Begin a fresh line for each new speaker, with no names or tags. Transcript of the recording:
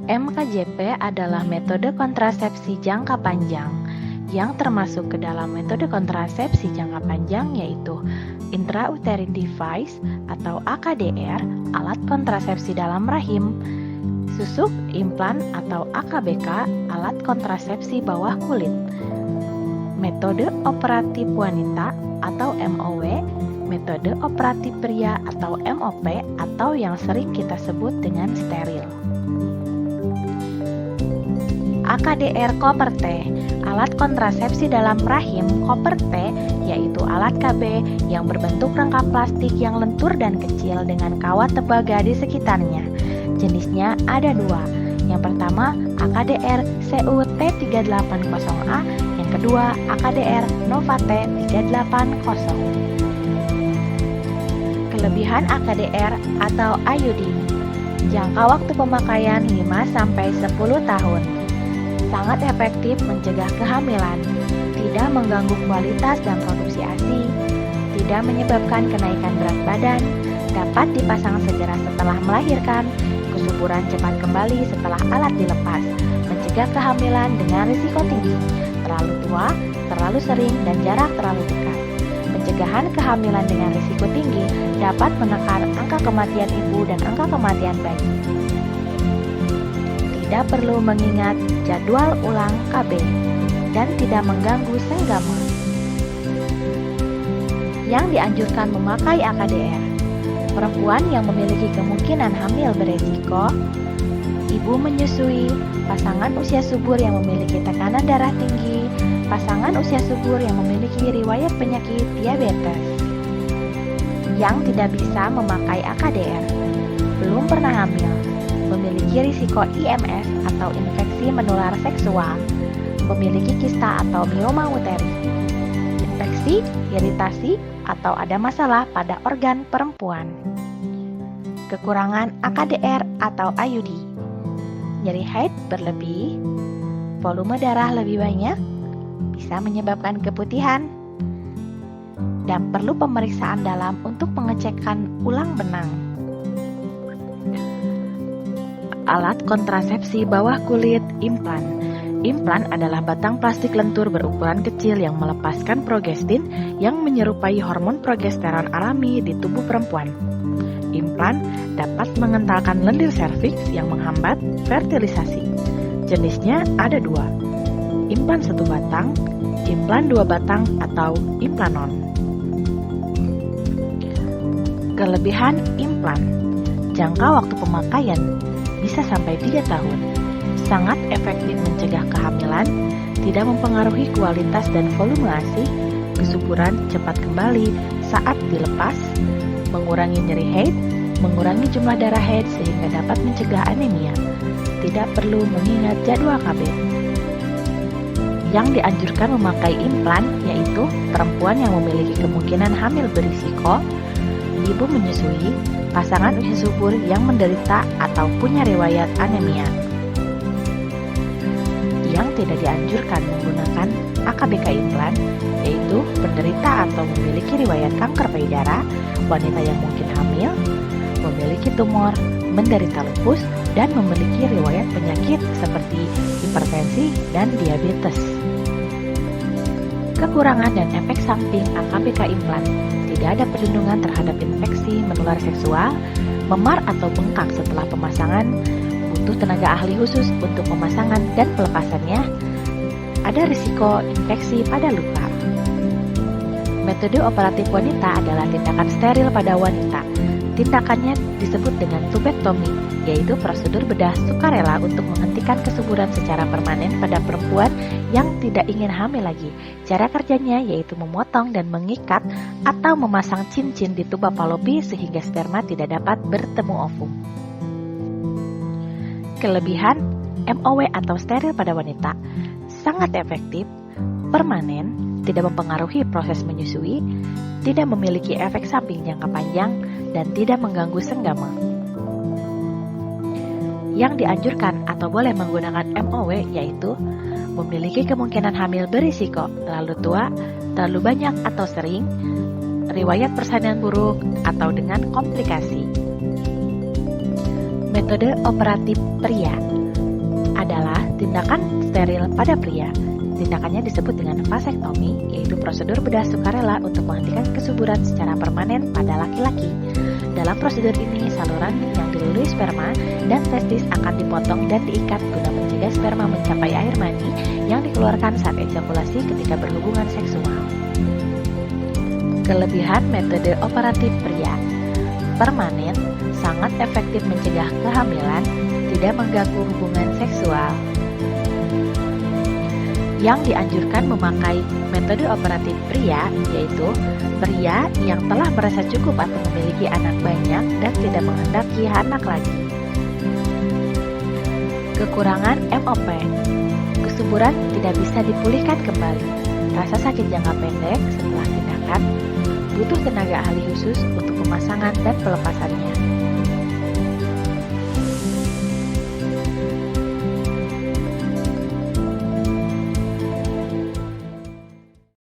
MKJP adalah metode kontrasepsi jangka panjang yang termasuk ke dalam metode kontrasepsi jangka panjang yaitu intrauterine device atau AKDR, alat kontrasepsi dalam rahim, susuk, implan atau AKBK, alat kontrasepsi bawah kulit, metode operatif wanita atau MOW, metode operatif pria atau MOP atau yang sering kita sebut dengan steril. AKDR Koper T, alat kontrasepsi dalam rahim Koper T, yaitu alat KB yang berbentuk rangka plastik yang lentur dan kecil dengan kawat tembaga di sekitarnya. Jenisnya ada dua. Yang pertama AKDR CU T380A, yang kedua AKDR Nova T380. Kelebihan AKDR atau IUD. Jangka waktu pemakaian 5-10 tahun. Sangat efektif mencegah kehamilan, tidak mengganggu kualitas dan produksi ASI, tidak menyebabkan kenaikan berat badan, dapat dipasang segera setelah melahirkan, kesuburan cepat kembali setelah alat dilepas, mencegah kehamilan dengan risiko tinggi, terlalu tua, terlalu sering, dan jarak terlalu dekat. Pencegahan kehamilan dengan risiko tinggi dapat menekan angka kematian ibu dan angka kematian bayi. Tidak perlu mengingat jadwal ulang KB dan tidak mengganggu senggama. Yang dianjurkan memakai AKDR: perempuan yang memiliki kemungkinan hamil beresiko, ibu menyusui, pasangan usia subur yang memiliki tekanan darah tinggi, pasangan usia subur yang memiliki riwayat penyakit diabetes. Yang tidak bisa memakai AKDR: belum pernah hamil, memiliki risiko IMS atau infeksi menular seksual, memiliki kista atau mioma uteri, infeksi, iritasi, atau ada masalah pada organ perempuan. Kekurangan AKDR atau IUD: nyeri haid berlebih, volume darah lebih banyak, bisa menyebabkan keputihan, dan perlu pemeriksaan dalam untuk pengecekan ulang benang. Alat kontrasepsi bawah kulit implan. Implan adalah batang plastik lentur berukuran kecil yang melepaskan progestin yang menyerupai hormon progesteron alami di tubuh perempuan. Implan dapat mengentalkan lendir serviks yang menghambat fertilisasi. Jenisnya ada dua: implan 1 batang, implan 2 batang atau implanon. Kelebihan implan: jangka waktu pemakaian bisa sampai 3 tahun, sangat efektif mencegah kehamilan, tidak mempengaruhi kualitas dan volume ASI, kesuburan cepat kembali saat dilepas, mengurangi nyeri haid, mengurangi jumlah darah haid sehingga dapat mencegah anemia, tidak perlu mengingat jadwal KB. Yang dianjurkan memakai implan yaitu perempuan yang memiliki kemungkinan hamil berisiko, ibu menyusui, pasangan usia subur yang menderita atau punya riwayat anemia. Yang tidak dianjurkan menggunakan AKBK implan yaitu penderita atau memiliki riwayat kanker payudara, wanita yang mungkin hamil, memiliki tumor, menderita lupus, dan memiliki riwayat penyakit seperti hipertensi dan diabetes. Kekurangan dan efek samping AKBK implan: tidak ada perlindungan terhadap infeksi menular seksual, memar atau bengkak setelah pemasangan, butuh tenaga ahli khusus untuk pemasangan dan pelepasannya, ada risiko infeksi pada luka. Metode operatif wanita adalah tindakan steril pada wanita. Tindakannya disebut dengan tubektomi, yaitu prosedur bedah sukarela untuk menghentikan kesuburan secara permanen pada perempuan yang tidak ingin hamil lagi. Cara kerjanya yaitu memotong dan mengikat atau memasang cincin di tuba Fallopi sehingga sperma tidak dapat bertemu ovum. Kelebihan MOW atau steril pada wanita: sangat efektif, permanen, tidak mempengaruhi proses menyusui, tidak memiliki efek samping jangka panjang, dan tidak mengganggu senggama. Yang dianjurkan atau boleh menggunakan MOW yaitu memiliki kemungkinan hamil berisiko, terlalu tua, terlalu banyak atau sering, riwayat persalinan buruk, atau dengan komplikasi. Metode operatif pria: adalah tindakan steril pada pria. Tindakannya disebut dengan vasektomi, yaitu prosedur bedah sukarela untuk menghentikan kesuburan secara permanen pada laki-laki. Dalam prosedur ini, saluran yang dilului sperma dan testis akan dipotong dan diikat guna mencegah sperma mencapai air mani yang dikeluarkan saat ejakulasi ketika berhubungan seksual. Kelebihan metode operatif pria: permanen, sangat efektif mencegah kehamilan, tidak mengganggu hubungan seksual. Yang dianjurkan memakai metode operatif pria yaitu pria yang telah merasa cukup atau memiliki anak banyak dan tidak menghendaki anak lagi. Kekurangan MOP: kesuburan tidak bisa dipulihkan kembali, rasa sakit jangka pendek setelah tindakan, butuh tenaga ahli khusus untuk pemasangan dan pelepasannya.